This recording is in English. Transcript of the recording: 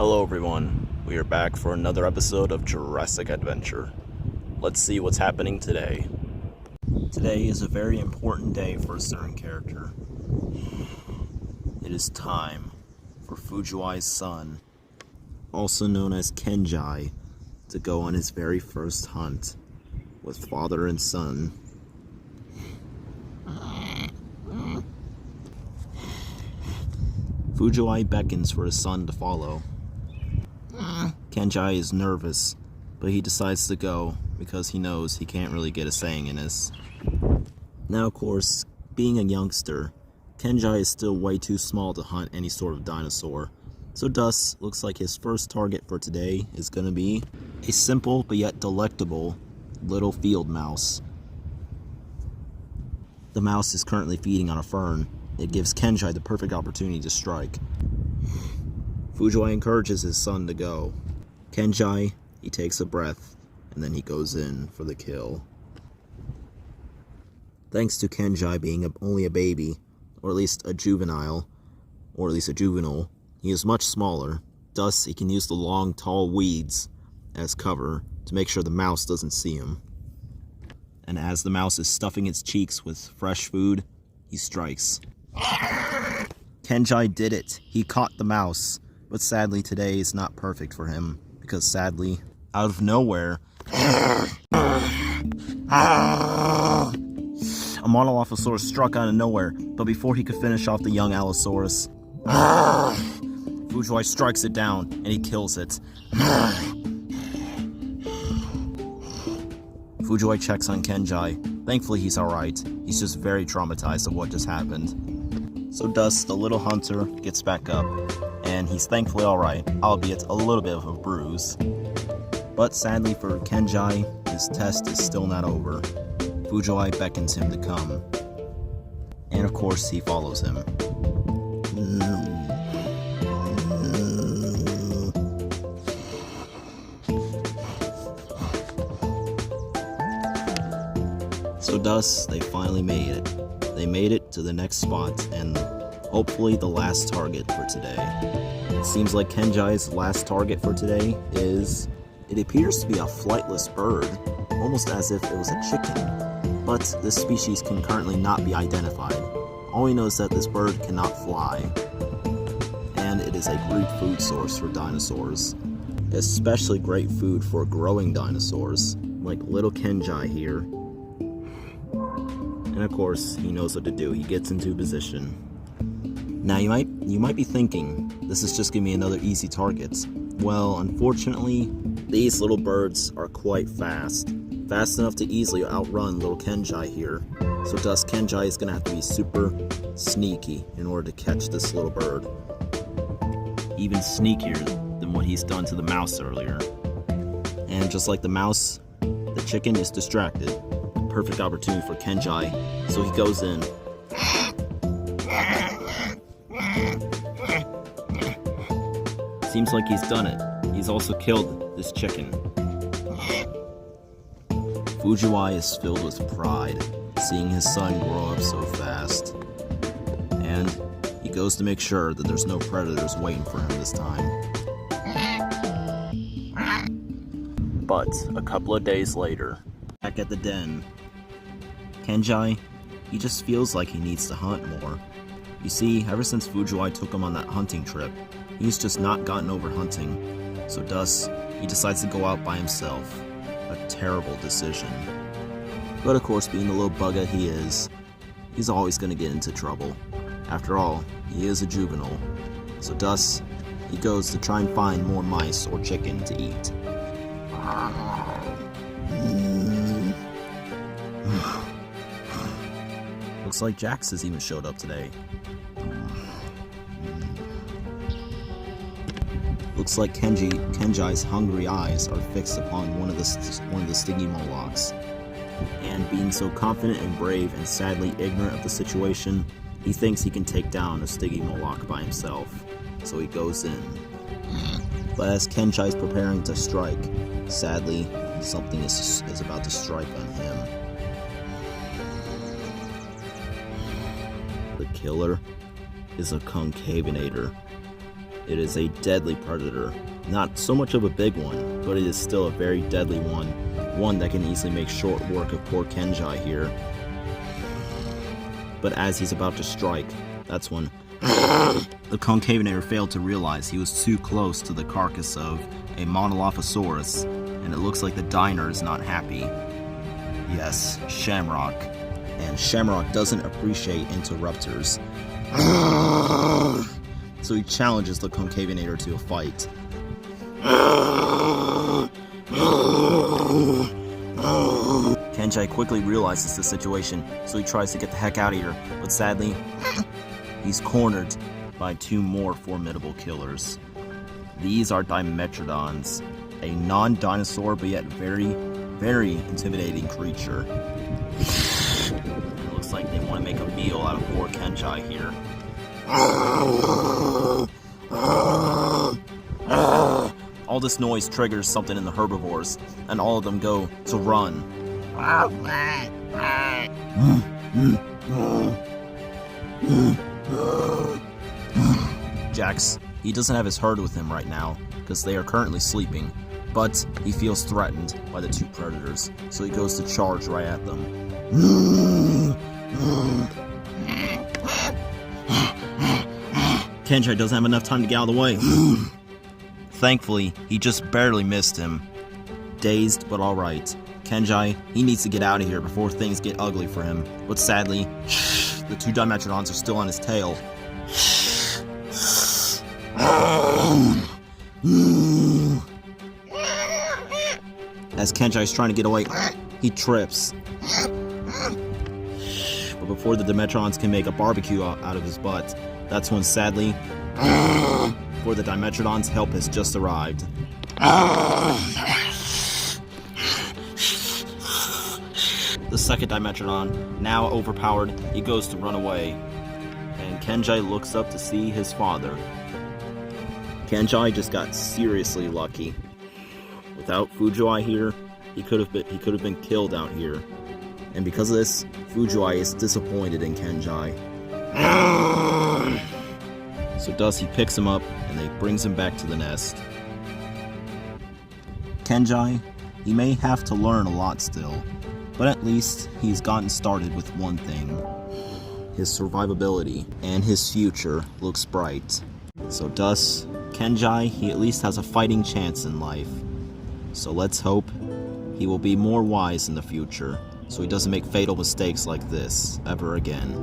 Hello everyone, we are back for another episode of Jurassic Adventure. Let's see what's happening today. Today is a very important day for a certain character. It is time for Fujiwai's son, also known as Kenji, to go on his very first hunt with father and son. Fujiwai beckons for his son to follow. Kenji is nervous, but he decides to go because he knows he can't really get a saying in this. Now, of course, being a youngster, Kenji is still way too small to hunt any sort of dinosaur. So thus, looks like his first target for today is going to be a simple but yet delectable little field mouse. The mouse is currently feeding on a fern. It gives Kenji the perfect opportunity to strike. Fujiwai encourages his son to go. Kenji, he takes a breath, and then he goes in for the kill. Thanks to Kenji being only a baby, or at least a juvenile, he is much smaller. Thus, he can use the long, tall weeds as cover to make sure the mouse doesn't see him. And as the mouse is stuffing its cheeks with fresh food, he strikes. Kenji did it. He caught the mouse. But sadly, today is not perfect for him, because sadly, out of nowhere, a Monolophosaurus struck out of nowhere, but before he could finish off the young Allosaurus, Fujiwai strikes it down, and he kills it. Fujiwai checks on Kenji. Thankfully, he's alright. He's just very traumatized of what just happened. So thus, the little hunter gets back up, and he's thankfully alright, albeit a little bit of a bruise. But sadly for Kenji, his test is still not over. Fujiwai beckons him to come, and of course he follows him. So thus, they finally made it. They made it to the next spot, and hopefully the last target for today. It seems like Kenji's last target for today it appears to be a flightless bird, almost as if it was a chicken. But this species can currently not be identified. All we know is that this bird cannot fly, and it is a great food source for dinosaurs. Especially great food for growing dinosaurs, like little Kenji here. And of course, he knows what to do. He gets into position. Now you might be thinking, this is just gonna be another easy target. Well, unfortunately, these little birds are quite fast. Fast enough to easily outrun little Kenji here. So thus Kenji is gonna have to be super sneaky in order to catch this little bird. Even sneakier than what he's done to the mouse earlier. And just like the mouse, the chicken is distracted. Perfect opportunity for Kenji, so he goes in. Seems like he's done it. He's also killed this chicken. Fujiwai is filled with pride, seeing his son grow up so fast. And he goes to make sure that there's no predators waiting for him this time. But a couple of days later, back at the den, Kenji, he just feels like he needs to hunt more. You see, ever since Fujiwai took him on that hunting trip, he's just not gotten over hunting. So thus, he decides to go out by himself. A terrible decision. But of course, being the little bugger he is, he's always going to get into trouble. After all, he is a juvenile. So thus, he goes to try and find more mice or chicken to eat. Looks like Jax has even showed up today. Looks like Kenji's hungry eyes are fixed upon one of the stingy Molochs. And being so confident and brave and sadly ignorant of the situation, he thinks he can take down a stingy Moloch by himself. So he goes in. But as Kenji is preparing to strike, sadly, something is about to strike on him. The killer is a concavinator. It is a deadly predator. Not so much of a big one, but it is still a very deadly one. One that can easily make short work of poor Kenji here. But as he's about to strike, that's when the Concavenator failed to realize he was too close to the carcass of a Monolophosaurus, and it looks like the diner is not happy. Yes, Shamrock. And Shamrock doesn't appreciate interrupters. So he challenges the Concavenator to a fight. Kenji quickly realizes the situation, so he tries to get the heck out of here, but sadly, he's cornered by two more formidable killers. These are Dimetrodons, a non-dinosaur but yet very, very intimidating creature. It looks like they want to make a meal out of poor Kenji here. All this noise triggers something in the herbivores, and all of them go to run. Jax, he doesn't have his herd with him right now, because they are currently sleeping, but he feels threatened by the two predators, so he goes to charge right at them. Kenji doesn't have enough time to get out of the way. Thankfully, he just barely missed him. Dazed, but alright. Kenji, he needs to get out of here before things get ugly for him. But sadly, the two Dimetrodons are still on his tail. As Kenji is trying to get away, he trips. But before the Dimetrodons can make a barbecue out of his butt, that's when sadly, before the Dimetrodons, help has just arrived. The second Dimetrodon, now overpowered, he goes to run away. And Kenji looks up to see his father. Kenji just got seriously lucky. Without Fujiwara here, he could have been killed out here. And because of this, Fujiwara is disappointed in Kenji. So thus he picks him up and they brings him back to the nest. Kenji, he may have to learn a lot still, but at least he's gotten started with one thing. His survivability and his future looks bright. So thus, Kenji, he at least has a fighting chance in life. So let's hope he will be more wise in the future, so he doesn't make fatal mistakes like this ever again.